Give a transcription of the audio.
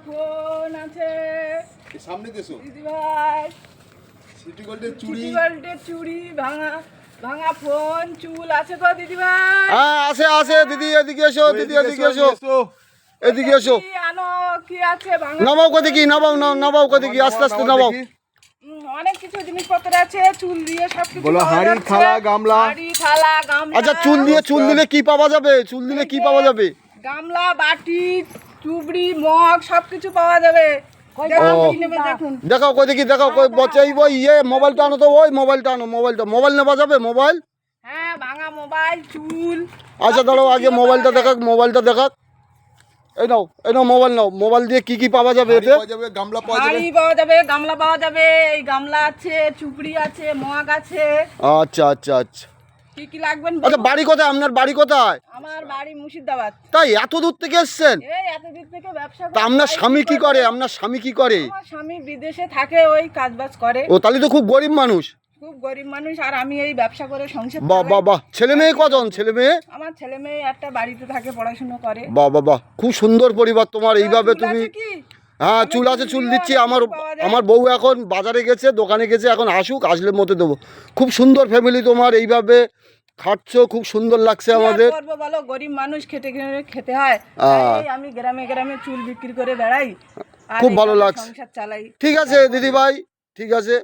Phone আছে সামনে দেশো দিদি ভাই, সিটি গোল্ডের চুড়ি, সিটি গোল্ডের চুড়ি, ভাঙা ভাঙা ফোন, চুল আছে তো দিদি ভাই? হ্যাঁ আছে আছে দিদি, এদিকে এসো দিদি, এদিকে এসো, এদিকে এসো। কি আনো, কি আছে ভাঙা? নামাও কত কি, নামাও নামাও কত কি, আস্তে আস্তে নামাও। অনেক কিছু জিনিসপত্র আছে, চুল দিয়ে সব কিছু বলো, পাওয়া হাঁড়ি, যাচ্ছে। থালা, গামলা। হাঁড়ি, থালা, গামলা। আচ্ছা চুল দিলে কি পাওয়া যাবে? চুল দিলে কি পাওয়া যাবে? গামলা, বাটি, চুবড়ি, মগ সব কিছু পাওয়া যাবে। দেখুন, কি নেবে দেখুন। দেখাও কই দেখি, দেখাও কই বচ্চা, এই ওই মোবাইলটা আনো তো, ওই মোবাইলটা আনো, মোবাইল নেওয়া যাবে? মোবাইল, হ্যাঁ, ভাঙা মোবাইল, চুল। আচ্ছা দাঁড়াও, আগে মোবাইলটা দেখাক, এই নাও মোবাইল নাও। মোবাইল দিয়ে কি পাওয়া যাবে হাঁড়ি এতে? পাওয়া যাবে, গামলা পাওয়া যাবে। হাঁড়ি পাওয়া যাবে, গামলা পাওয়া যাবে। এই গামলা আছে, চুবড়ি আছে, মগ আছে। আচ্ছা আচ্ছা আচ্ছা কি কি লাগবেন আচ্ছা। বলুন। বাড়ি কোথায় আপনার? বাড়ি কোথায়? আমার বাড়ি মুর্শিদাবাদ। তাই এত দূর থেকে এসছেন? এই এতদিন থেকে ব্যবসা তা করি। আপনার ভাই স্বামী কি করে? করবে? আপনার স্বামী কি করে? আমার স্বামী বিদেশে থাকে, ওই কাজবাজ করে। ও তাহলে তো খুব গরিব মানুষ। খুব গরিব মানুষ, আর আমি এই ব্যবসা করে সংসার বাহ চালাই। বাহ বাহ। ছেলে মেয়ে কজন? ছেলে মেয়ে? আমার ছেলে মেয়ে একটা বাড়িতে থাকে, পড়াশোনা করে। বাহ বাহ বাহ, খুব সুন্দর পরিবার তোমার। এইভাবে চুল তুমি, আছে কি? হ্যাঁ আমি চুল আছে, চুল দিও, দিচ্ছি। অনেক আমার কিছু পাওয়া যায়। আমার বউ এখন বাজারে গেছে, দোকানে গেছে, এখন আসুক, আসলে মতো দেবো। খুব সুন্দর ফ্যামিলি তোমার, এইভাবে খাচ্ছ, খুব সুন্দর লাগছে কি আর আমাদের। করবো বলো, গরিব মানুষ খেটে খেটে খেতে হয়। আহ। তাই আমি গ্রামে গ্রামে চুল বিক্রি করে বেড়াই, আর খুব ভালো এইভাবে লাগছে। সংসার চালাই। ঠিক আছে দিদি ভাই, ঠিক আছে।